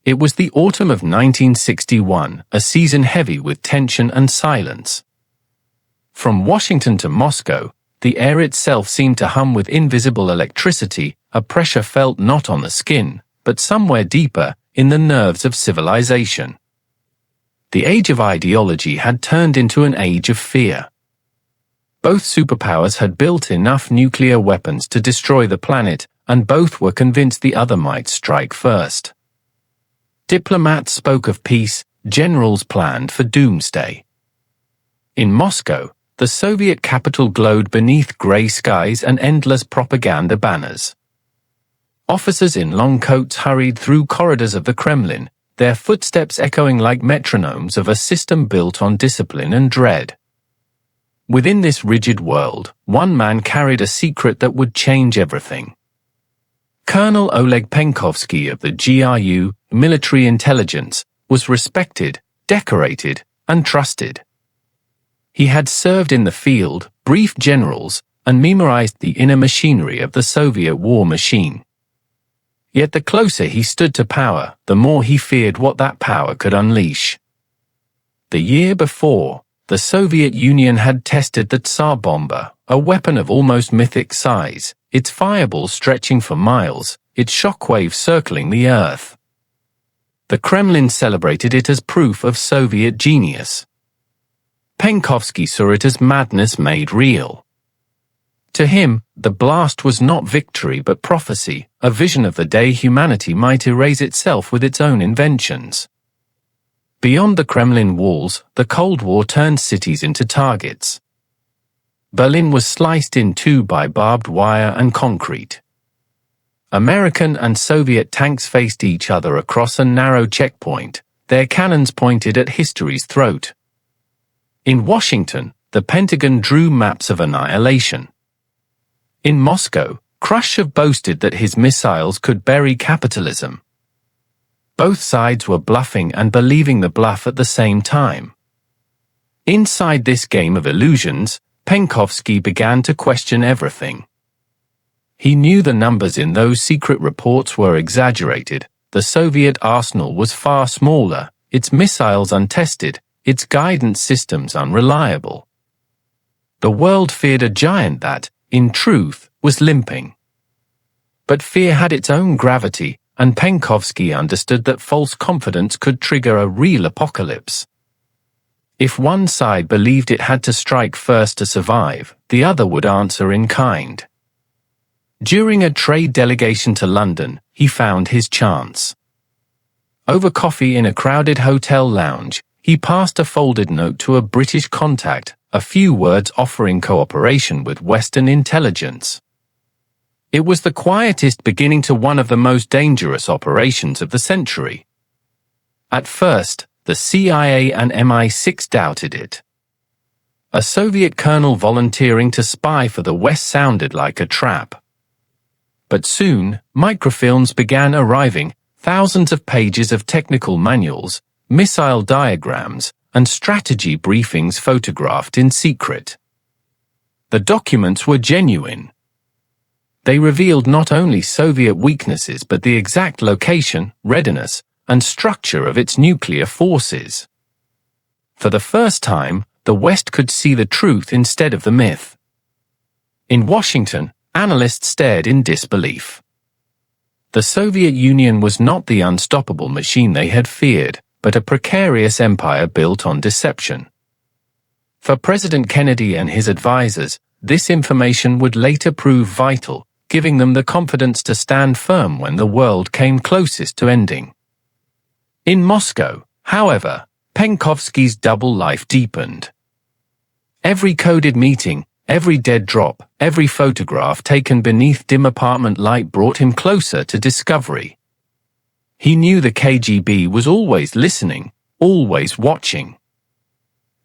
It was the autumn of 1961, a season heavy with tension and silence. From Washington to Moscow, the air itself seemed to hum with invisible electricity, a pressure felt not on the skin, but somewhere deeper, in the nerves of civilization. The age of ideology had turned into an age of fear. Both superpowers had built enough nuclear weapons to destroy the planet, and both were convinced the other might strike first. Diplomats spoke of peace, generals planned for doomsday. In Moscow, the Soviet capital glowed beneath grey skies and endless propaganda banners. Officers in long coats hurried through corridors of the Kremlin, their footsteps echoing like metronomes of a system built on discipline and dread. Within this rigid world, one man carried a secret that would change everything. Colonel Oleg Penkovsky of the GRU, military intelligence, was respected, decorated, and trusted. He had served in the field, briefed generals, and memorized the inner machinery of the Soviet war machine. Yet the closer he stood to power, the more he feared what that power could unleash. The year before, the Soviet Union had tested the Tsar bomber, a weapon of almost mythic size, its fireball stretching for miles, its shockwave circling the earth. The Kremlin celebrated it as proof of Soviet genius. Penkovsky saw it as madness made real. To him, the blast was not victory but prophecy, a vision of the day humanity might erase itself with its own inventions. Beyond the Kremlin walls, the Cold War turned cities into targets. Berlin was sliced in two by barbed wire and concrete. American and Soviet tanks faced each other across a narrow checkpoint, their cannons pointed at history's throat. In Washington, the Pentagon drew maps of annihilation. In Moscow, Khrushchev boasted that his missiles could bury capitalism. Both sides were bluffing and believing the bluff at the same time. Inside this game of illusions, Penkovsky began to question everything. He knew the numbers in those secret reports were exaggerated, the Soviet arsenal was far smaller, its missiles untested, its guidance systems unreliable. The world feared a giant that, in truth, was limping. But fear had its own gravity, and Penkovsky understood that false confidence could trigger a real apocalypse. If one side believed it had to strike first to survive, the other would answer in kind. During a trade delegation to London, he found his chance. Over coffee in a crowded hotel lounge, he passed a folded note to a British contact, a few words offering cooperation with Western intelligence. It was the quietest beginning to one of the most dangerous operations of the century. At first, the CIA and MI6 doubted it. A Soviet colonel volunteering to spy for the West sounded like a trap. But soon, microfilms began arriving, thousands of pages of technical manuals, missile diagrams, and strategy briefings photographed in secret. The documents were genuine. They revealed not only Soviet weaknesses but the exact location, readiness, and structure of its nuclear forces. For the first time, the West could see the truth instead of the myth. In Washington, analysts stared in disbelief. The Soviet Union was not the unstoppable machine they had feared, but a precarious empire built on deception. For President Kennedy and his advisors, this information would later prove vital, giving them the confidence to stand firm when the world came closest to ending. In Moscow, however, Penkovsky's double life deepened. Every coded meeting, every dead drop, every photograph taken beneath dim apartment light brought him closer to discovery. He knew the KGB was always listening, always watching.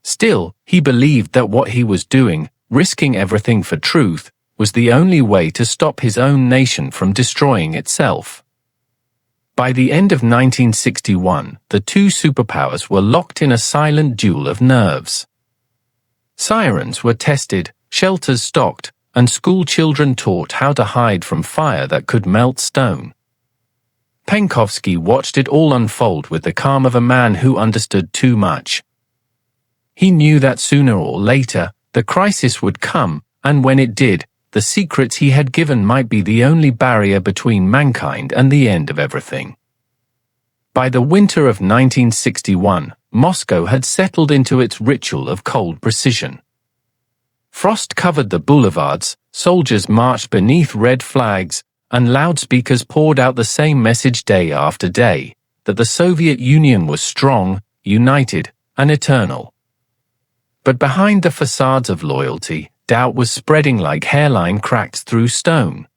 Still, he believed that what he was doing, risking everything for truth, was the only way to stop his own nation from destroying itself. By the end of 1961, the two superpowers were locked in a silent duel of nerves. Sirens were tested, shelters stocked, and school children taught how to hide from fire that could melt stone. Penkovsky watched it all unfold with the calm of a man who understood too much. He knew that sooner or later, the crisis would come, and when it did, the secrets he had given might be the only barrier between mankind and the end of everything. By the winter of 1961, Moscow had settled into its ritual of cold precision. Frost covered the boulevards, soldiers marched beneath red flags, and loudspeakers poured out the same message day after day, that the Soviet Union was strong, united, and eternal. But behind the facades of loyalty, doubt was spreading like hairline cracks through stone.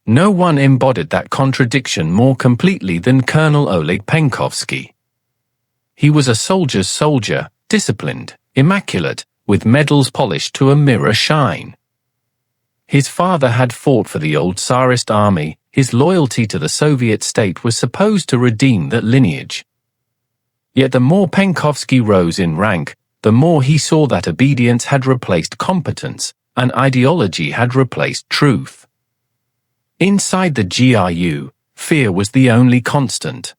No one embodied that contradiction more completely than Colonel Oleg Penkovsky. He was a soldier's soldier, disciplined, immaculate, with medals polished to a mirror shine. His father had fought for the old Tsarist army. His loyalty to the Soviet state was supposed to redeem that lineage. Yet the more Penkovsky rose in rank, the more he saw that obedience had replaced competence, and ideology had replaced truth. Inside the GRU, fear was the only constant.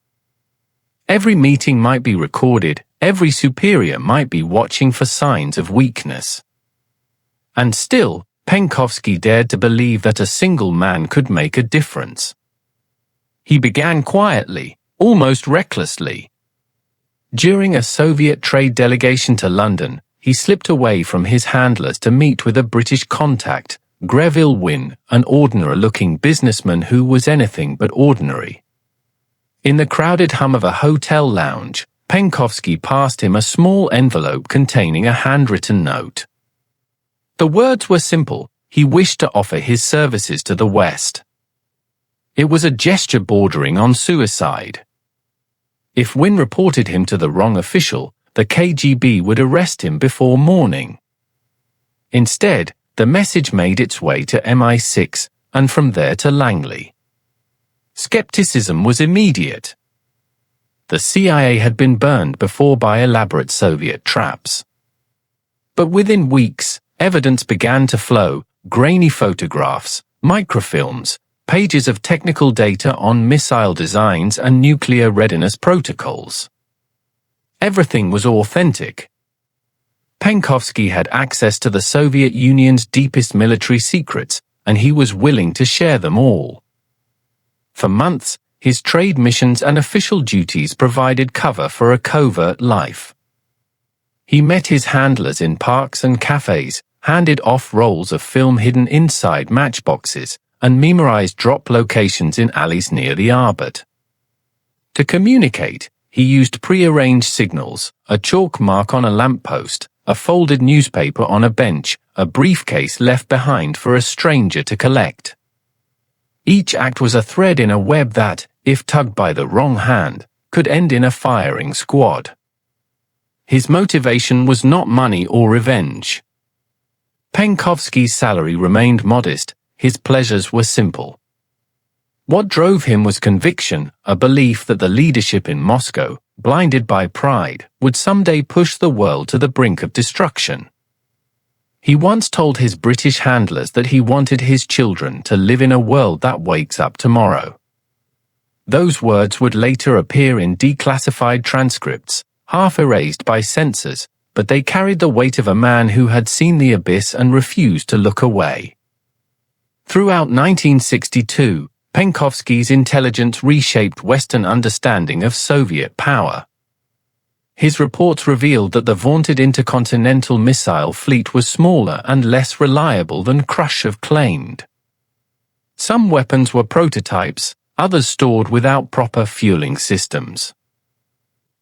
Every meeting might be recorded, every superior might be watching for signs of weakness. And still, Penkovsky dared to believe that a single man could make a difference. He began quietly, almost recklessly. During a Soviet trade delegation to London, he slipped away from his handlers to meet with a British contact, Greville Wynne, an ordinary-looking businessman who was anything but ordinary. In the crowded hum of a hotel lounge, Penkovsky passed him a small envelope containing a handwritten note. The words were simple: he wished to offer his services to the West. It was a gesture bordering on suicide. If Wynne reported him to the wrong official, the KGB would arrest him before morning. Instead, the message made its way to MI6, and from there to Langley. Skepticism was immediate. The CIA had been burned before by elaborate Soviet traps. But within weeks, evidence began to flow: grainy photographs, microfilms, pages of technical data on missile designs and nuclear readiness protocols. Everything was authentic. Penkovsky had access to the Soviet Union's deepest military secrets, and he was willing to share them all. For months, his trade missions and official duties provided cover for a covert life. He met his handlers in parks and cafes, handed off rolls of film hidden inside matchboxes, and memorized drop locations in alleys near the Arbor. To communicate, he used pre-arranged signals: a chalk mark on a lamppost, a folded newspaper on a bench, a briefcase left behind for a stranger to collect. Each act was a thread in a web that, if tugged by the wrong hand, could end in a firing squad. His motivation was not money or revenge. Penkovsky's salary remained modest. His pleasures were simple. What drove him was conviction, a belief that the leadership in Moscow, blinded by pride, would someday push the world to the brink of destruction. He once told his British handlers that he wanted his children to live in a world that wakes up tomorrow. Those words would later appear in declassified transcripts, half erased by censors, but they carried the weight of a man who had seen the abyss and refused to look away. Throughout 1962, Penkovsky's intelligence reshaped Western understanding of Soviet power. His reports revealed that the vaunted intercontinental missile fleet was smaller and less reliable than Khrushchev claimed. Some weapons were prototypes, others stored without proper fueling systems.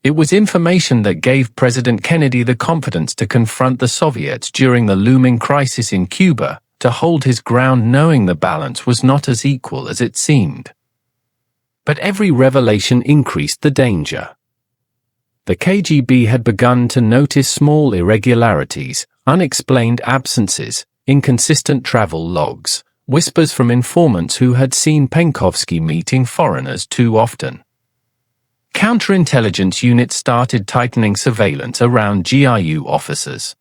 It was information that gave President Kennedy the confidence to confront the Soviets during the looming crisis in Cuba, to hold his ground knowing the balance was not as equal as it seemed. But every revelation increased the danger. The KGB had begun to notice small irregularities, unexplained absences, inconsistent travel logs, whispers from informants who had seen Penkovsky meeting foreigners too often. Counterintelligence units started tightening surveillance around GRU officers.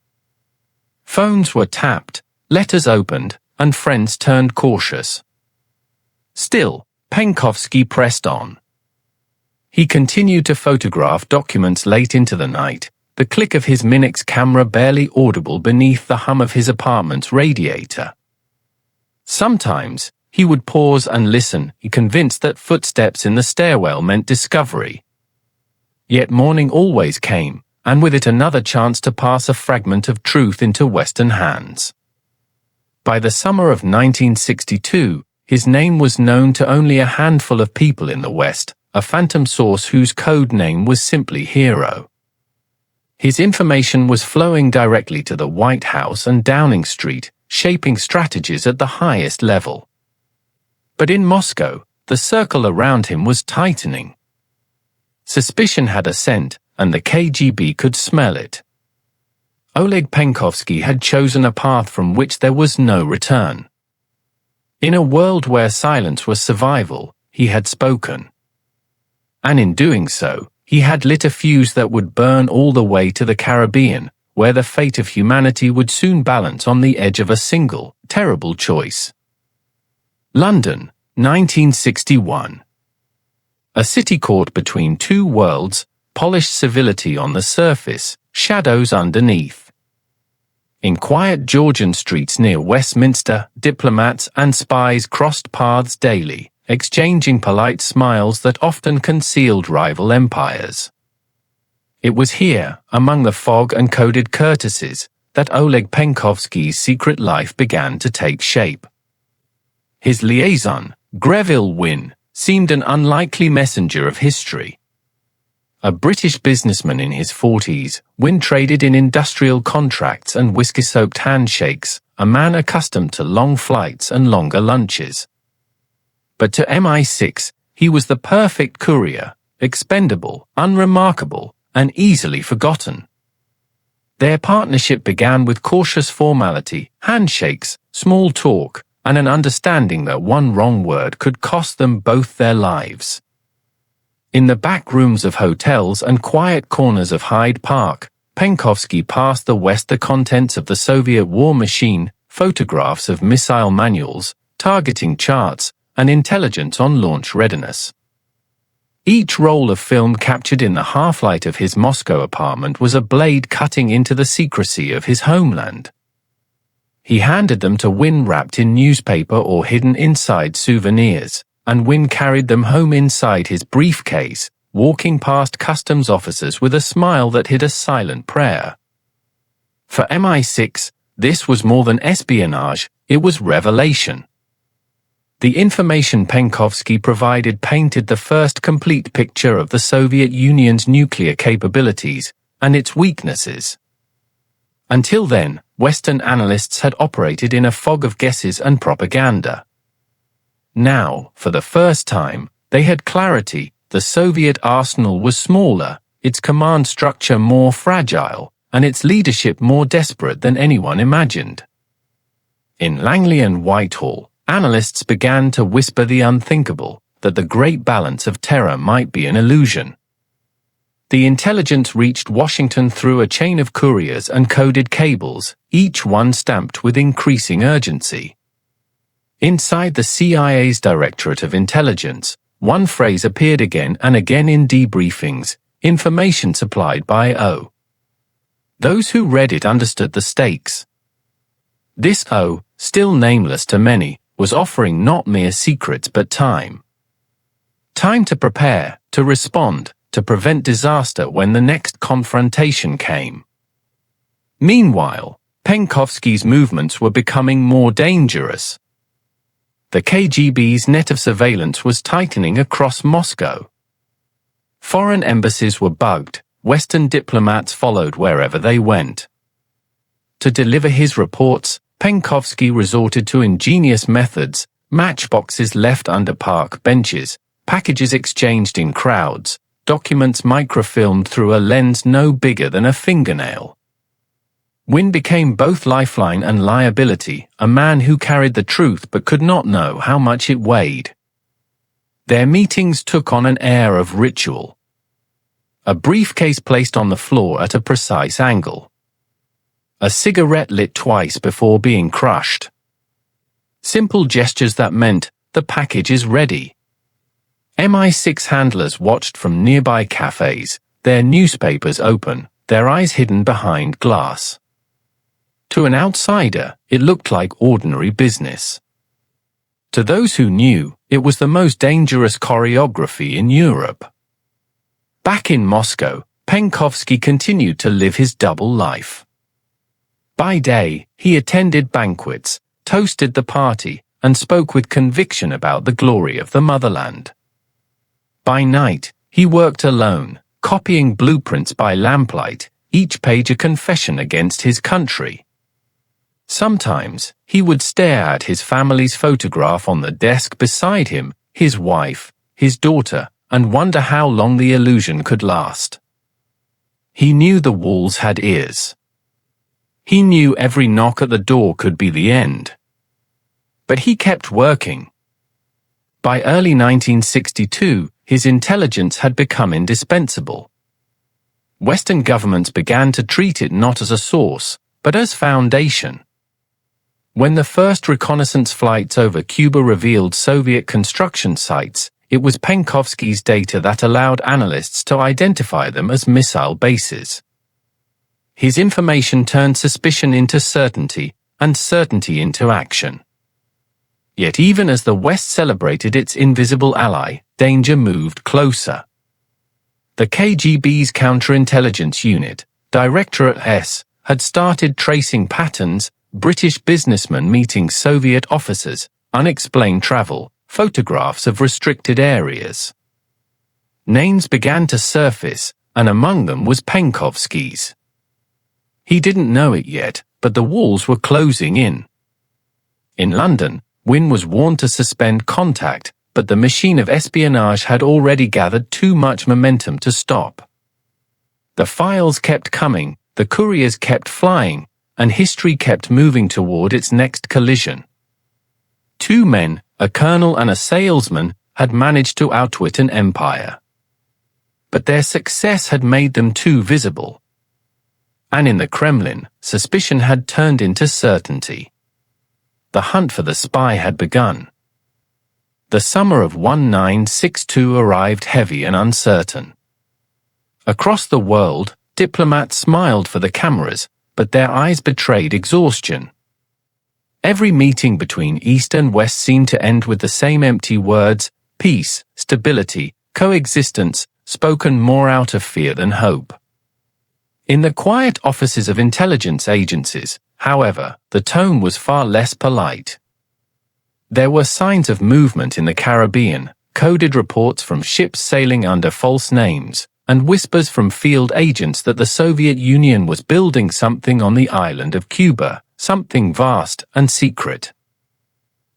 Phones were tapped, letters opened, and friends turned cautious. Still, Penkovsky pressed on. He continued to photograph documents late into the night, the click of his Minix camera barely audible beneath the hum of his apartment's radiator. Sometimes, he would pause and listen, convinced that footsteps in the stairwell meant discovery. Yet morning always came, and with it another chance to pass a fragment of truth into Western hands. By the summer of 1962, his name was known to only a handful of people in the West, a phantom source whose code name was simply Hero. His information was flowing directly to the White House and Downing Street, shaping strategies at the highest level. But in Moscow, the circle around him was tightening. Suspicion had a scent, and the KGB could smell it. Oleg Penkovsky had chosen a path from which there was no return. In a world where silence was survival, he had spoken. And in doing so, he had lit a fuse that would burn all the way to the Caribbean, where the fate of humanity would soon balance on the edge of a single, terrible choice. London, 1961. A city caught between two worlds, polished civility on the surface, shadows underneath. In quiet Georgian streets near Westminster, diplomats and spies crossed paths daily, exchanging polite smiles that often concealed rival empires. It was here, among the fog and coded courtesies, that Oleg Penkovsky's secret life began to take shape. His liaison, Greville Wynne, seemed an unlikely messenger of history. A British businessman in his 40s, Wynne traded in industrial contracts and whiskey-soaked handshakes, a man accustomed to long flights and longer lunches. But to MI6, he was the perfect courier, expendable, unremarkable, and easily forgotten. Their partnership began with cautious formality, handshakes, small talk, and an understanding that one wrong word could cost them both their lives. In the back rooms of hotels and quiet corners of Hyde Park, Penkovsky passed the West the contents of the Soviet war machine, photographs of missile manuals, targeting charts, and intelligence on launch readiness. Each roll of film captured in the half-light of his Moscow apartment was a blade cutting into the secrecy of his homeland. He handed them to Wynne wrapped in newspaper or hidden inside souvenirs, and Wynne carried them home inside his briefcase, walking past customs officers with a smile that hid a silent prayer. For MI6, this was more than espionage, it was revelation. The information Penkovsky provided painted the first complete picture of the Soviet Union's nuclear capabilities and its weaknesses. Until then, Western analysts had operated in a fog of guesses and propaganda. Now, for the first time, they had clarity. The Soviet arsenal was smaller, its command structure more fragile, and its leadership more desperate than anyone imagined. In Langley and Whitehall, analysts began to whisper the unthinkable, that the great balance of terror might be an illusion. The intelligence reached Washington through a chain of couriers and coded cables, each one stamped with increasing urgency. Inside the CIA's Directorate of Intelligence, one phrase appeared again and again in debriefings, information supplied by O. Those who read it understood the stakes. This O, still nameless to many, was offering not mere secrets but time. Time to prepare, to respond, to prevent disaster when the next confrontation came. Meanwhile, Penkovsky's movements were becoming more dangerous. The KGB's net of surveillance was tightening across Moscow. Foreign embassies were bugged, Western diplomats followed wherever they went. To deliver his reports, Penkovsky resorted to ingenious methods, matchboxes left under park benches, packages exchanged in crowds, documents microfilmed through a lens no bigger than a fingernail. Wynne became both lifeline and liability, a man who carried the truth but could not know how much it weighed. Their meetings took on an air of ritual. A briefcase placed on the floor at a precise angle. A cigarette lit twice before being crushed. Simple gestures that meant, the package is ready. MI6 handlers watched from nearby cafes, their newspapers open, their eyes hidden behind glass. To an outsider, it looked like ordinary business. To those who knew, it was the most dangerous choreography in Europe. Back in Moscow, Penkovsky continued to live his double life. By day, he attended banquets, toasted the party, and spoke with conviction about the glory of the motherland. By night, he worked alone, copying blueprints by lamplight, each page a confession against his country. Sometimes, he would stare at his family's photograph on the desk beside him, his wife, his daughter, and wonder how long the illusion could last. He knew the walls had ears. He knew every knock at the door could be the end. But he kept working. By early 1962, his intelligence had become indispensable. Western governments began to treat it not as a source, but as foundation. When the first reconnaissance flights over Cuba revealed Soviet construction sites, it was Penkovsky's data that allowed analysts to identify them as missile bases. His information turned suspicion into certainty, and certainty into action. Yet even as the West celebrated its invisible ally, danger moved closer. The KGB's counterintelligence unit, Directorate S, had started tracing patterns, British businessmen meeting Soviet officers, unexplained travel, photographs of restricted areas. Names began to surface, and among them was Penkovsky's. He didn't know it yet, but the walls were closing in. In London, Wynne was warned to suspend contact, but the machine of espionage had already gathered too much momentum to stop. The files kept coming, the couriers kept flying, and history kept moving toward its next collision. Two men, a colonel and a salesman, had managed to outwit an empire. But their success had made them too visible. And in the Kremlin, suspicion had turned into certainty. The hunt for the spy had begun. The summer of 1962 arrived heavy and uncertain. Across the world, diplomats smiled for the cameras, but their eyes betrayed exhaustion. Every meeting between East and West seemed to end with the same empty words: peace, stability, coexistence, spoken more out of fear than hope. In the quiet offices of intelligence agencies, however, the tone was far less polite. There were signs of movement in the Caribbean, coded reports from ships sailing under false names, and whispers from field agents that the Soviet Union was building something on the island of Cuba, something vast and secret.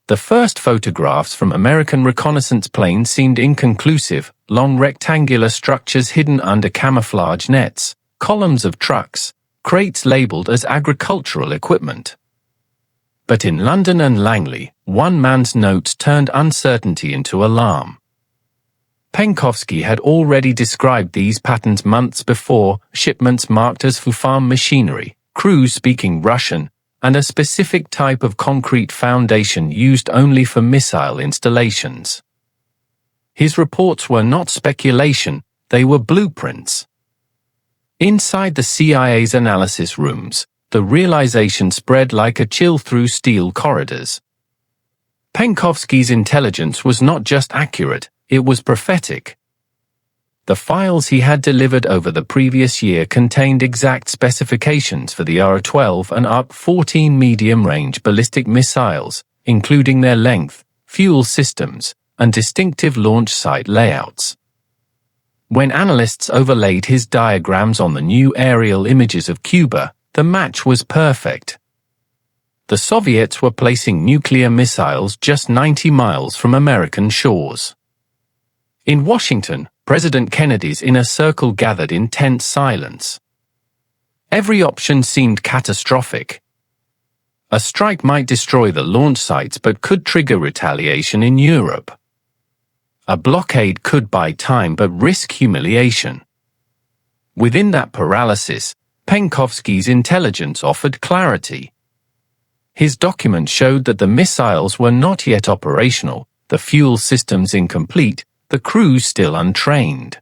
The first photographs from American reconnaissance planes seemed inconclusive, long rectangular structures hidden under camouflage nets, columns of trucks, crates labeled as agricultural equipment. But in London and Langley, one man's notes turned uncertainty into alarm. Penkovsky had already described these patterns months before: shipments marked as farm machinery, crews speaking Russian, and a specific type of concrete foundation used only for missile installations. His reports were not speculation, they were blueprints. Inside the CIA's analysis rooms, the realization spread like a chill through steel corridors. Penkovsky's intelligence was not just accurate, it was prophetic. The files he had delivered over the previous year contained exact specifications for the R-12 and UP-14 medium-range ballistic missiles, including their length, fuel systems, and distinctive launch site layouts. When analysts overlaid his diagrams on the new aerial images of Cuba, the match was perfect. The Soviets were placing nuclear missiles just 90 miles from American shores. In Washington, President Kennedy's inner circle gathered in tense silence. Every option seemed catastrophic. A strike might destroy the launch sites but could trigger retaliation in Europe. A blockade could buy time but risk humiliation. Within that paralysis, Penkovsky's intelligence offered clarity. His document showed that the missiles were not yet operational, the fuel systems incomplete, the crews still untrained.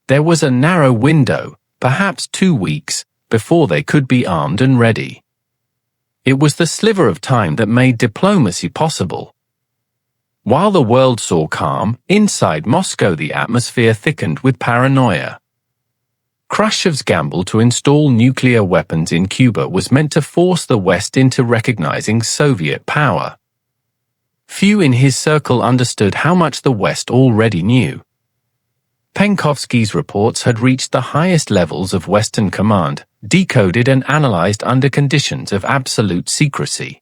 There was a narrow window, perhaps 2 weeks, before they could be armed and ready. It was the sliver of time that made diplomacy possible. While the world saw calm, inside Moscow the atmosphere thickened with paranoia. Khrushchev's gamble to install nuclear weapons in Cuba was meant to force the West into recognizing Soviet power. Few in his circle understood how much the West already knew. Penkovsky's reports had reached the highest levels of Western command, decoded and analyzed under conditions of absolute secrecy.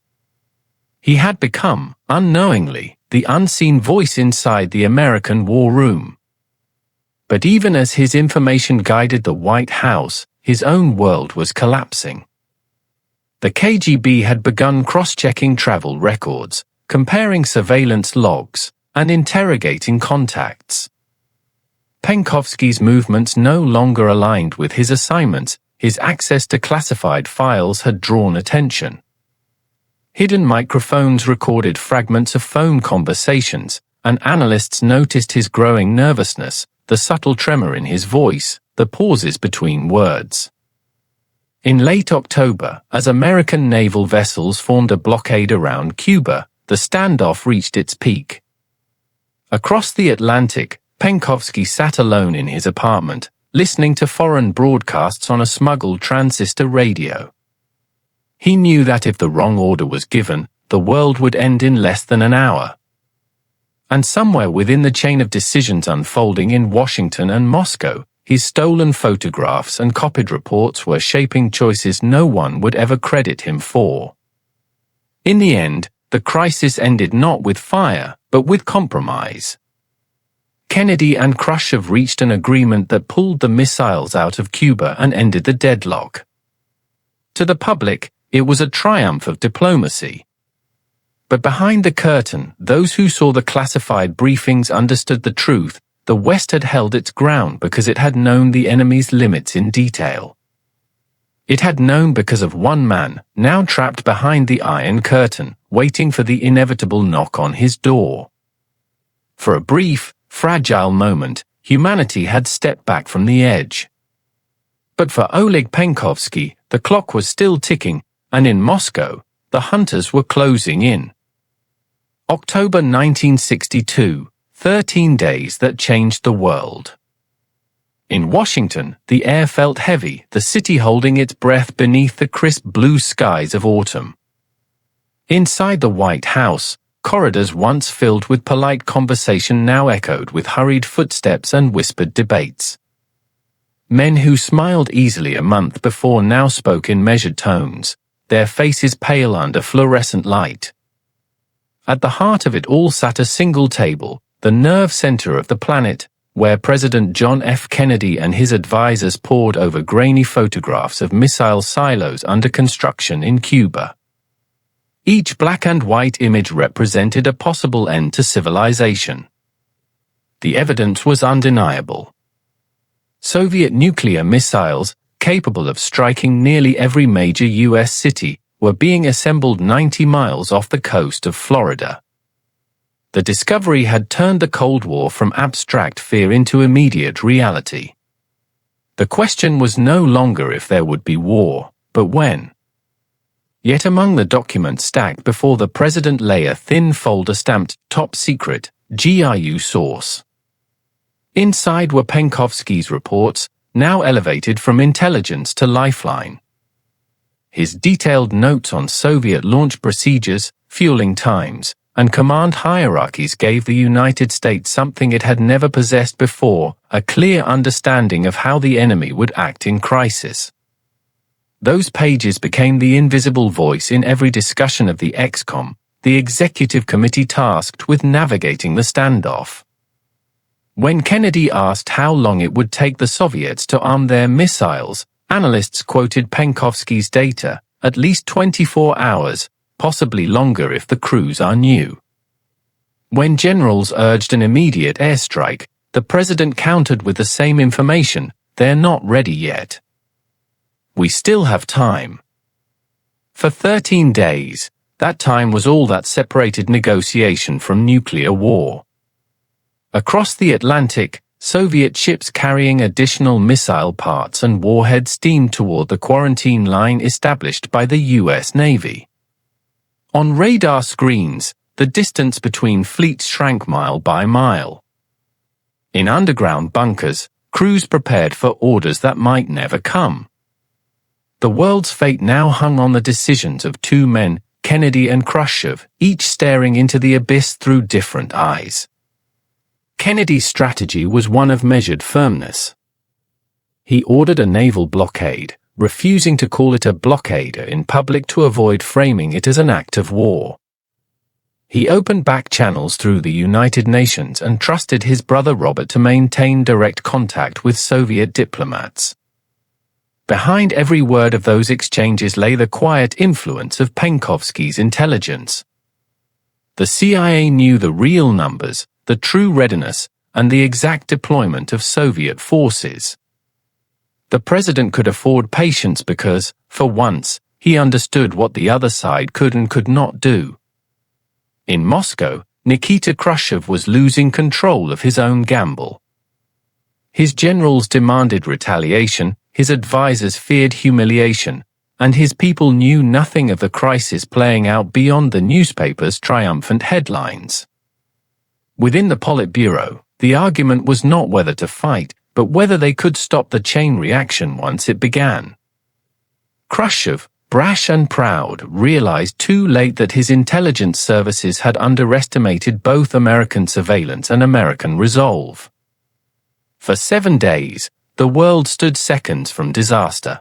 He had become, unknowingly, the unseen voice inside the American war room. But even as his information guided the White House, his own world was collapsing. The KGB had begun cross-checking travel records, comparing surveillance logs, and interrogating contacts. Penkovsky's movements no longer aligned with his assignments. His access to classified files had drawn attention. Hidden microphones recorded fragments of phone conversations, and analysts noticed his growing nervousness, the subtle tremor in his voice, the pauses between words. In late October, as American naval vessels formed a blockade around Cuba, the standoff reached its peak. Across the Atlantic, Penkovsky sat alone in his apartment, listening to foreign broadcasts on a smuggled transistor radio. He knew that if the wrong order was given, the world would end in less than an hour. And somewhere within the chain of decisions unfolding in Washington and Moscow, his stolen photographs and copied reports were shaping choices no one would ever credit him for. In the end, the crisis ended not with fire, but with compromise. Kennedy and Khrushchev reached an agreement that pulled the missiles out of Cuba and ended the deadlock. To the public, it was a triumph of diplomacy. But behind the curtain, those who saw the classified briefings understood the truth. The West had held its ground because it had known the enemy's limits in detail. It had known because of one man, now trapped behind the Iron Curtain, waiting for the inevitable knock on his door. For a brief, fragile moment, humanity had stepped back from the edge. But for Oleg Penkovsky, the clock was still ticking, and in Moscow, the hunters were closing in. October 1962, 13 days that changed the world. In Washington, the air felt heavy, the city holding its breath beneath the crisp blue skies of autumn. Inside the White House, corridors once filled with polite conversation now echoed with hurried footsteps and whispered debates. Men who smiled easily a month before now spoke in measured tones, their faces pale under fluorescent light. At the heart of it all sat a single table, the nerve center of the planet, where President John F. Kennedy and his advisors pored over grainy photographs of missile silos under construction in Cuba. Each black and white image represented a possible end to civilization. The evidence was undeniable. Soviet nuclear missiles, capable of striking nearly every major U.S. city, were being assembled 90 miles off the coast of Florida. The discovery had turned the Cold War from abstract fear into immediate reality. The question was no longer if there would be war, but when. Yet among the documents stacked before the president lay a thin folder stamped Top Secret, GRU Source. Inside were Penkovsky's reports, now elevated from intelligence to lifeline. His detailed notes on Soviet launch procedures, fueling times, and command hierarchies gave the United States something it had never possessed before, a clear understanding of how the enemy would act in crisis. Those pages became the invisible voice in every discussion of the ExComm, the executive committee tasked with navigating the standoff. When Kennedy asked how long it would take the Soviets to arm their missiles, analysts quoted Penkovsky's data, at least 24 hours, possibly longer if the crews are new. When generals urged an immediate airstrike, the president countered with the same information, they're not ready yet. We still have time. For 13 days, that time was all that separated negotiation from nuclear war. Across the Atlantic, Soviet ships carrying additional missile parts and warheads steamed toward the quarantine line established by the U.S. Navy. On radar screens, the distance between fleets shrank mile by mile. In underground bunkers, crews prepared for orders that might never come. The world's fate now hung on the decisions of two men, Kennedy and Khrushchev, each staring into the abyss through different eyes. Kennedy's strategy was one of measured firmness. He ordered a naval blockade, refusing to call it a blockade in public to avoid framing it as an act of war. He opened back channels through the United Nations and trusted his brother Robert to maintain direct contact with Soviet diplomats. Behind every word of those exchanges lay the quiet influence of Penkovsky's intelligence. The CIA knew the real numbers, the true readiness, and the exact deployment of Soviet forces. The president could afford patience because, for once, he understood what the other side could and could not do. In Moscow, Nikita Khrushchev was losing control of his own gamble. His generals demanded retaliation, his advisers feared humiliation, and his people knew nothing of the crisis playing out beyond the newspapers' triumphant headlines. Within the Politburo, the argument was not whether to fight, but whether they could stop the chain reaction once it began. Khrushchev, brash and proud, realized too late that his intelligence services had underestimated both American surveillance and American resolve. For 7 days, the world stood seconds from disaster.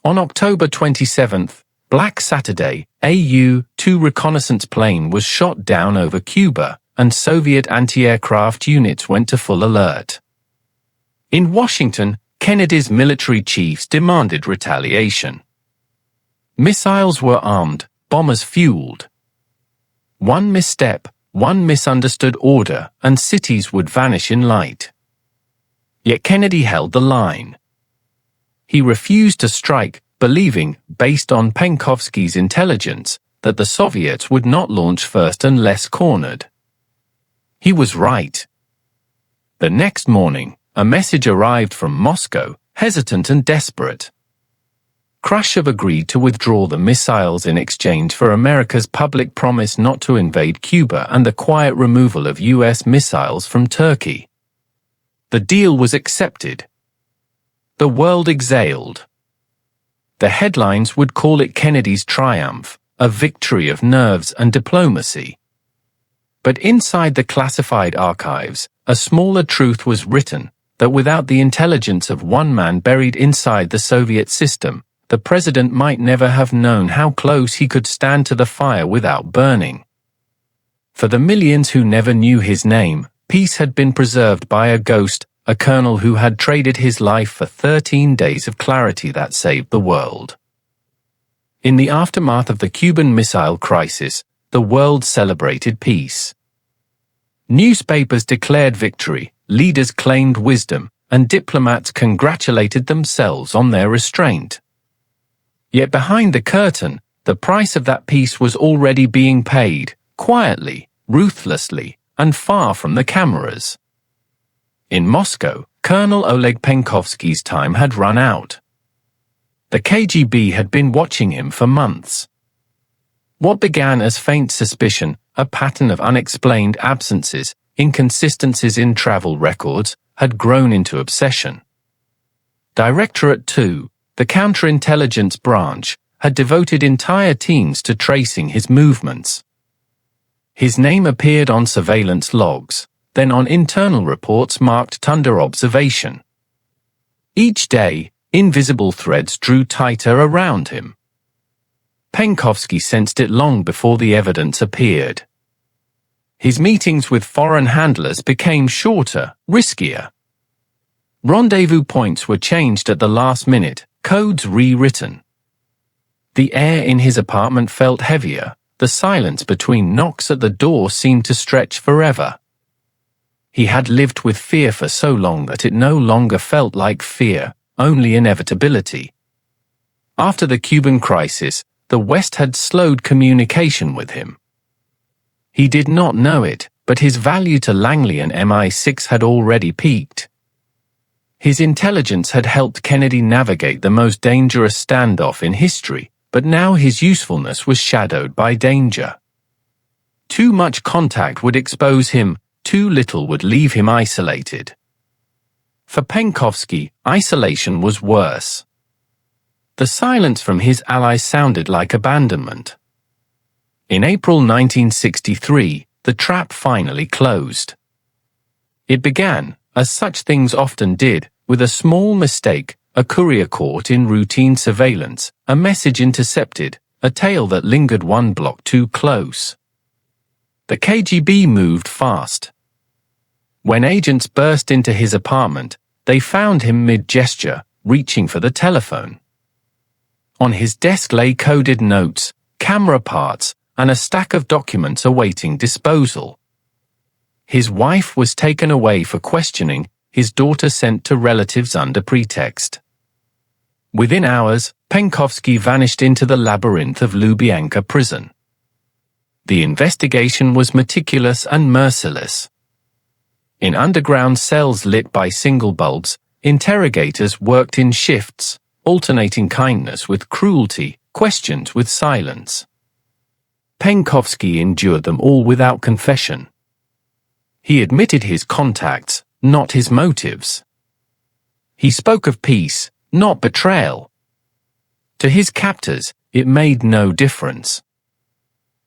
On October 27th, Black Saturday, a U-2 reconnaissance plane was shot down over Cuba, and Soviet anti-aircraft units went to full alert. In Washington, Kennedy's military chiefs demanded retaliation. Missiles were armed, bombers fueled. One misstep, one misunderstood order, and cities would vanish in light. Yet Kennedy held the line. He refused to strike, believing, based on Penkovsky's intelligence, that the Soviets would not launch first unless cornered. He was right. The next morning, a message arrived from Moscow, hesitant and desperate. Khrushchev agreed to withdraw the missiles in exchange for America's public promise not to invade Cuba and the quiet removal of U.S. missiles from Turkey. The deal was accepted. The world exhaled. The headlines would call it Kennedy's triumph, a victory of nerves and diplomacy. But inside the classified archives, a smaller truth was written, that without the intelligence of one man buried inside the Soviet system, the president might never have known how close he could stand to the fire without burning. For the millions who never knew his name, peace had been preserved by a ghost, a colonel who had traded his life for 13 days of clarity that saved the world. In the aftermath of the Cuban Missile Crisis, the world celebrated peace. Newspapers declared victory, leaders claimed wisdom, and diplomats congratulated themselves on their restraint. Yet behind the curtain, the price of that peace was already being paid, quietly, ruthlessly, and far from the cameras. In Moscow, Colonel Oleg Penkovsky's time had run out. The KGB had been watching him for months. What began as faint suspicion, a pattern of unexplained absences, inconsistencies in travel records, had grown into obsession. Directorate 2, the counterintelligence branch, had devoted entire teams to tracing his movements. His name appeared on surveillance logs, then on internal reports marked under observation. Each day, invisible threads drew tighter around him. Penkovsky sensed it long before the evidence appeared. His meetings with foreign handlers became shorter, riskier. Rendezvous points were changed at the last minute, codes rewritten. The air in his apartment felt heavier, the silence between knocks at the door seemed to stretch forever. He had lived with fear for so long that it no longer felt like fear, only inevitability. After the Cuban crisis, the West had slowed communication with him. He did not know it, but his value to Langley and MI6 had already peaked. His intelligence had helped Kennedy navigate the most dangerous standoff in history, but now his usefulness was shadowed by danger. Too much contact would expose him, too little would leave him isolated. For Penkovsky, isolation was worse. The silence from his allies sounded like abandonment. In April 1963, the trap finally closed. It began, as such things often did, with a small mistake, a courier caught in routine surveillance, a message intercepted, a tale that lingered one block too close. The KGB moved fast. When agents burst into his apartment, they found him mid-gesture, reaching for the telephone. On his desk lay coded notes, camera parts, and a stack of documents awaiting disposal. His wife was taken away for questioning, his daughter sent to relatives under pretext. Within hours, Penkovsky vanished into the labyrinth of Lubyanka prison. The investigation was meticulous and merciless. In underground cells lit by single bulbs, interrogators worked in shifts, alternating kindness with cruelty, questions with silence. Penkovsky endured them all without confession. He admitted his contacts, not his motives. He spoke of peace, not betrayal. To his captors, it made no difference.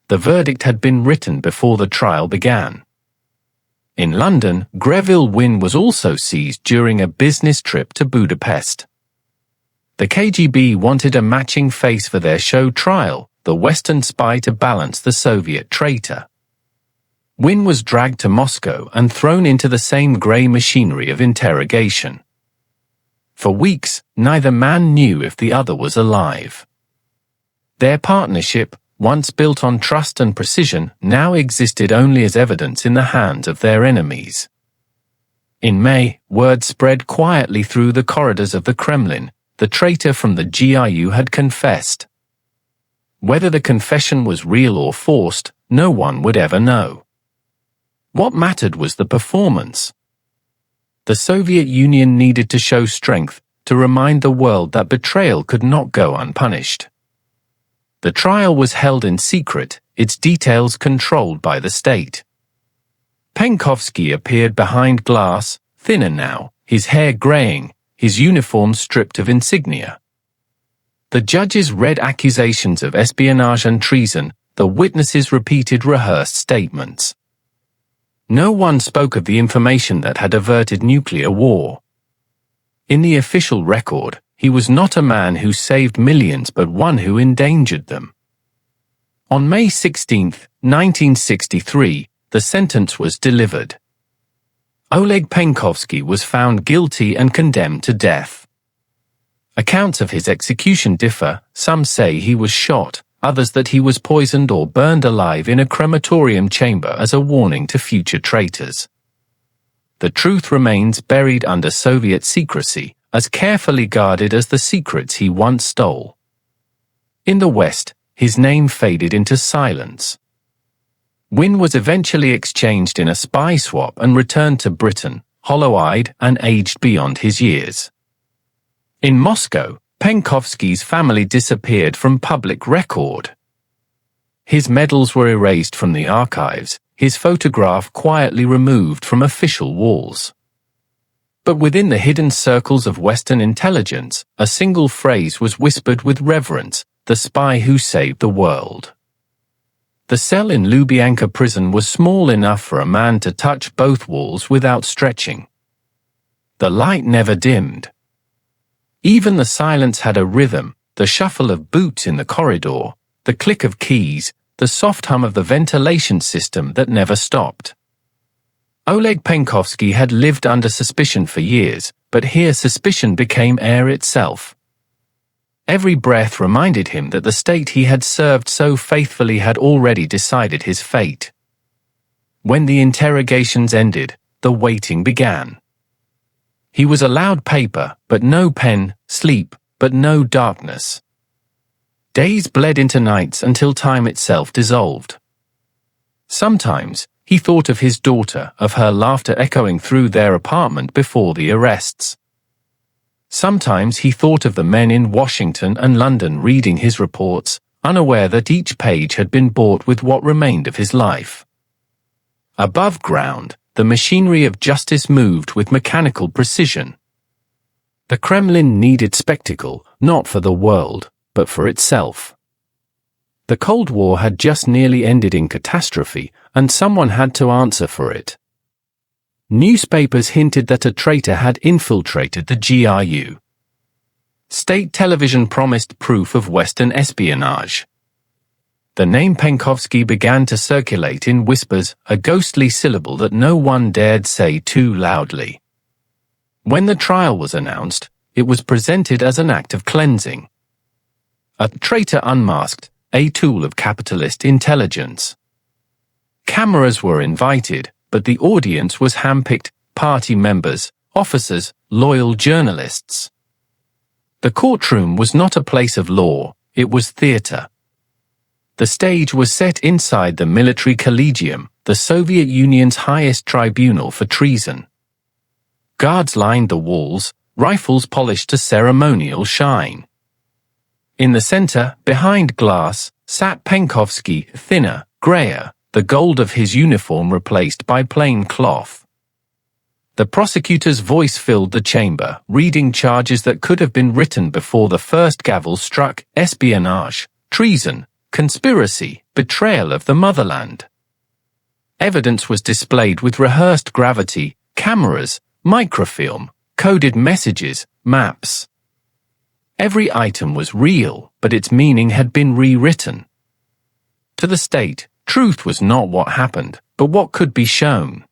The verdict had been written before the trial began. In London, Greville Wynne was also seized during a business trip to Budapest. The KGB wanted a matching face for their show trial, the Western spy to balance the Soviet traitor. Wynne was dragged to Moscow and thrown into the same grey machinery of interrogation. For weeks, neither man knew if the other was alive. Their partnership, once built on trust and precision, now existed only as evidence in the hands of their enemies. In May, word spread quietly through the corridors of the Kremlin: the traitor from the GRU had confessed. Whether the confession was real or forced, no one would ever know. What mattered was the performance. The Soviet Union needed to show strength, to remind the world that betrayal could not go unpunished. The trial was held in secret, its details controlled by the state. Penkovsky appeared behind glass, thinner now, his hair graying, his uniform stripped of insignia. The judges read accusations of espionage and treason, the witnesses repeated rehearsed statements. No one spoke of the information that had averted nuclear war. In the official record, he was not a man who saved millions but one who endangered them. On May 16, 1963, the sentence was delivered. Oleg Penkovsky was found guilty and condemned to death. Accounts of his execution differ, some say he was shot, others that he was poisoned or burned alive in a crematorium chamber as a warning to future traitors. The truth remains buried under Soviet secrecy, as carefully guarded as the secrets he once stole. In the West, his name faded into silence. Wynne was eventually exchanged in a spy swap and returned to Britain, hollow-eyed and aged beyond his years. In Moscow, Penkovsky's family disappeared from public record. His medals were erased from the archives, his photograph quietly removed from official walls. But within the hidden circles of Western intelligence, a single phrase was whispered with reverence: the spy who saved the world. The cell in Lubyanka prison was small enough for a man to touch both walls without stretching. The light never dimmed. Even the silence had a rhythm, the shuffle of boots in the corridor, the click of keys, the soft hum of the ventilation system that never stopped. Oleg Penkovsky had lived under suspicion for years, but here suspicion became air itself. Every breath reminded him that the state he had served so faithfully had already decided his fate. When the interrogations ended, the waiting began. He was allowed paper, but no pen, sleep, but no darkness. Days bled into nights until time itself dissolved. Sometimes, he thought of his daughter, of her laughter echoing through their apartment before the arrests. Sometimes he thought of the men in Washington and London reading his reports, unaware that each page had been bought with what remained of his life. Above ground, the machinery of justice moved with mechanical precision. The Kremlin needed spectacle, not for the world, but for itself. The Cold War had just nearly ended in catastrophe, and someone had to answer for it. Newspapers hinted that a traitor had infiltrated the GRU. State television promised proof of Western espionage. The name Penkovsky began to circulate in whispers, a ghostly syllable that no one dared say too loudly. When the trial was announced, it was presented as an act of cleansing. A traitor unmasked, a tool of capitalist intelligence. Cameras were invited, but the audience was handpicked, party members, officers, loyal journalists. The courtroom was not a place of law, it was theater. The stage was set inside the military collegium, the Soviet Union's highest tribunal for treason. Guards lined the walls, rifles polished to ceremonial shine. In the center, behind glass, sat Penkovsky, thinner, grayer, the gold of his uniform replaced by plain cloth. The prosecutor's voice filled the chamber, reading charges that could have been written before the first gavel struck: espionage, treason, conspiracy, betrayal of the motherland. Evidence was displayed with rehearsed gravity, cameras, microfilm, coded messages, maps. Every item was real, but its meaning had been rewritten. To the state, truth was not what happened, but what could be shown.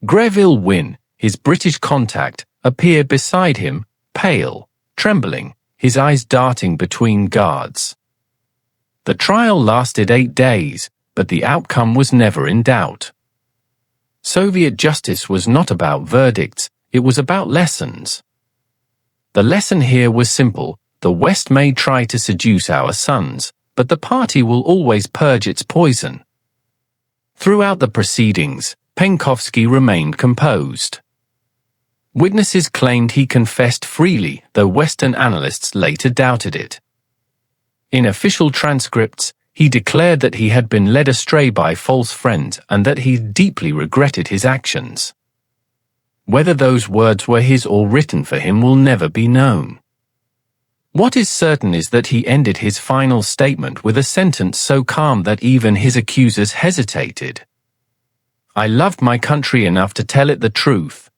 Greville Wynne, his British contact, appeared beside him, pale, trembling, his eyes darting between guards. The trial lasted 8 days, but the outcome was never in doubt. Soviet justice was not about verdicts, it was about lessons. The lesson here was simple: the West may try to seduce our sons, but the party will always purge its poison. Throughout the proceedings, Penkovsky remained composed. Witnesses claimed he confessed freely, though Western analysts later doubted it. In official transcripts, he declared that he had been led astray by false friends and that he deeply regretted his actions. Whether those words were his or written for him will never be known. What is certain is that he ended his final statement with a sentence so calm that even his accusers hesitated. "I loved my country enough to tell it the truth."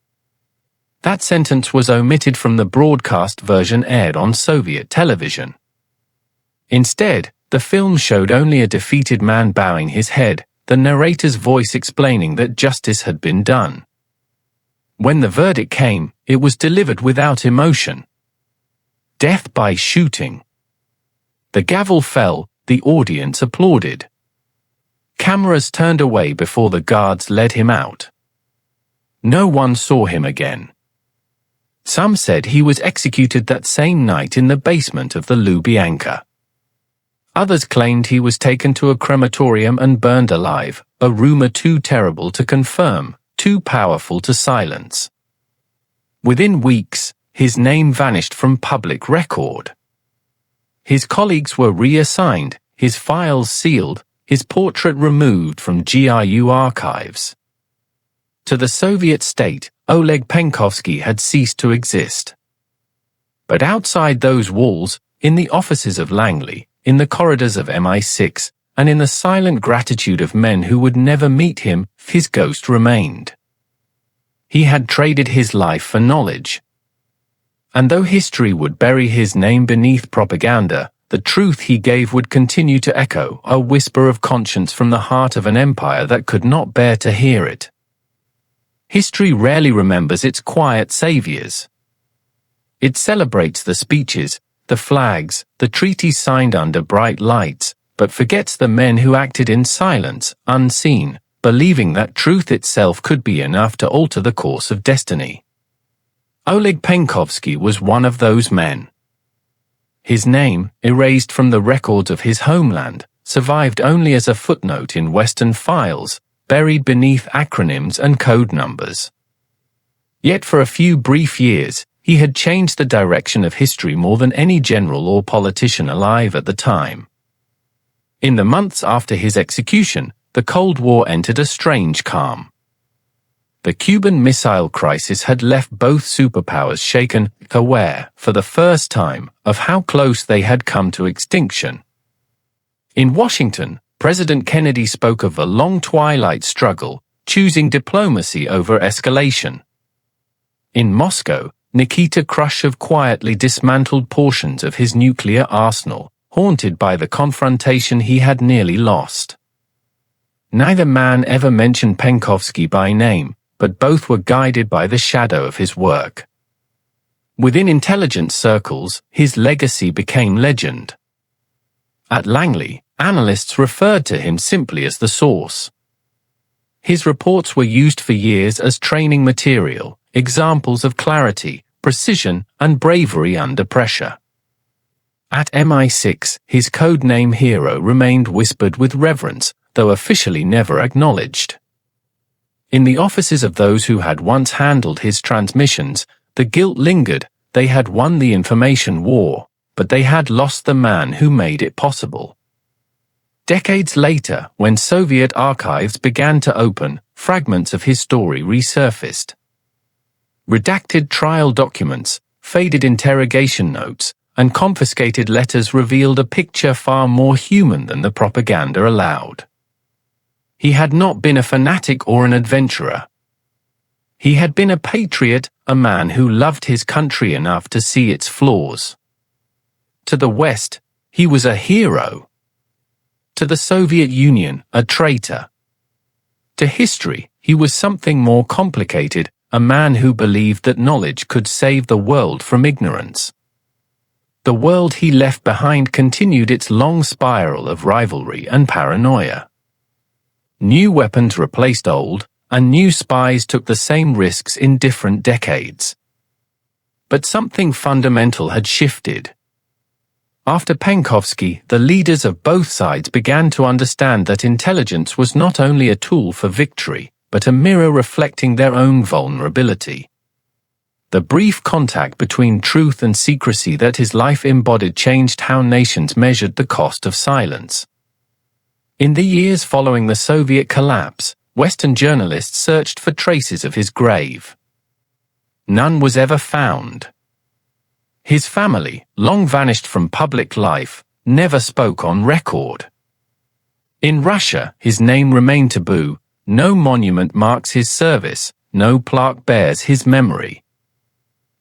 That sentence was omitted from the broadcast version aired on Soviet television. Instead, the film showed only a defeated man bowing his head, the narrator's voice explaining that justice had been done. When the verdict came, it was delivered without emotion. Death by shooting. The gavel fell, the audience applauded. Cameras turned away before the guards led him out. No one saw him again. Some said he was executed that same night in the basement of the Lubyanka. Others claimed he was taken to a crematorium and burned alive, a rumor too terrible to confirm, too powerful to silence. Within weeks, his name vanished from public record. His colleagues were reassigned, his files sealed, his portrait removed from GRU archives. To the Soviet state, Oleg Penkovsky had ceased to exist. But outside those walls, in the offices of Langley, in the corridors of MI6, and in the silent gratitude of men who would never meet him, his ghost remained. He had traded his life for knowledge. And though history would bury his name beneath propaganda, the truth he gave would continue to echo, a whisper of conscience from the heart of an empire that could not bear to hear it. History rarely remembers its quiet saviors. It celebrates the speeches, the flags, the treaties signed under bright lights, but forgets the men who acted in silence, unseen, believing that truth itself could be enough to alter the course of destiny. Oleg Penkovsky was one of those men. His name, erased from the records of his homeland, survived only as a footnote in Western files, buried beneath acronyms and code numbers. Yet for a few brief years, he had changed the direction of history more than any general or politician alive at the time. In the months after his execution, the Cold War entered a strange calm. The Cuban Missile Crisis had left both superpowers shaken, aware, for the first time, of how close they had come to extinction. In Washington, President Kennedy spoke of a long twilight struggle, choosing diplomacy over escalation. In Moscow, Nikita Khrushchev quietly dismantled portions of his nuclear arsenal, haunted by the confrontation he had nearly lost. Neither man ever mentioned Penkovsky by name, but both were guided by the shadow of his work. Within intelligence circles, his legacy became legend. At Langley, analysts referred to him simply as the source. His reports were used for years as training material, examples of clarity, precision, and bravery under pressure. At MI6, his code-name hero remained whispered with reverence, though officially never acknowledged. In the offices of those who had once handled his transmissions, the guilt lingered. They had won the information war, but they had lost the man who made it possible. Decades later, when Soviet archives began to open, fragments of his story resurfaced. Redacted trial documents, faded interrogation notes, and confiscated letters revealed a picture far more human than the propaganda allowed. He had not been a fanatic or an adventurer. He had been a patriot, a man who loved his country enough to see its flaws. To the West, he was a hero. To the Soviet Union, a traitor. To history, he was something more complicated, a man who believed that knowledge could save the world from ignorance. The world he left behind continued its long spiral of rivalry and paranoia. New weapons replaced old, and new spies took the same risks in different decades. But something fundamental had shifted. After Penkovsky, the leaders of both sides began to understand that intelligence was not only a tool for victory, but a mirror reflecting their own vulnerability. The brief contact between truth and secrecy that his life embodied changed how nations measured the cost of silence. In the years following the Soviet collapse, Western journalists searched for traces of his grave. None was ever found. His family, long vanished from public life, never spoke on record. In Russia, his name remained taboo. No monument marks his service, no plaque bears his memory.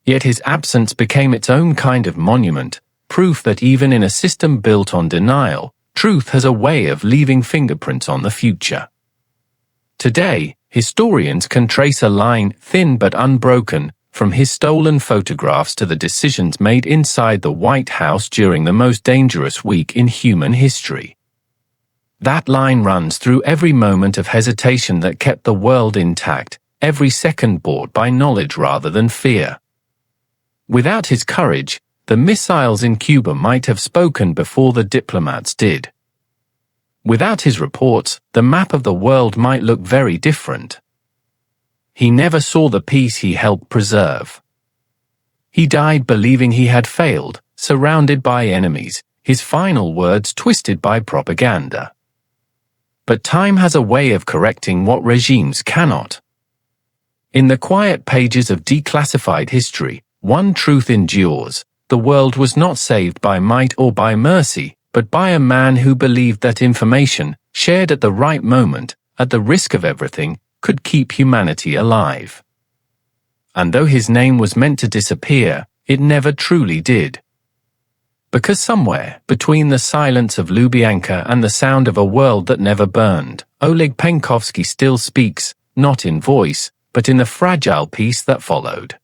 Yet his absence became its own kind of monument, proof that even in a system built on denial, truth has a way of leaving fingerprints on the future. Today, historians can trace a line, thin but unbroken, from his stolen photographs to the decisions made inside the White House during the most dangerous week in human history. That line runs through every moment of hesitation that kept the world intact, every second bought by knowledge rather than fear. Without his courage, the missiles in Cuba might have spoken before the diplomats did. Without his reports, the map of the world might look very different. He never saw the peace he helped preserve. He died believing he had failed, surrounded by enemies, his final words twisted by propaganda. But time has a way of correcting what regimes cannot. In the quiet pages of declassified history, one truth endures: the world was not saved by might or by mercy, but by a man who believed that information, shared at the right moment, at the risk of everything, could keep humanity alive. And though his name was meant to disappear, it never truly did. Because somewhere, between the silence of Lubyanka and the sound of a world that never burned, Oleg Penkovsky still speaks, not in voice, but in the fragile peace that followed.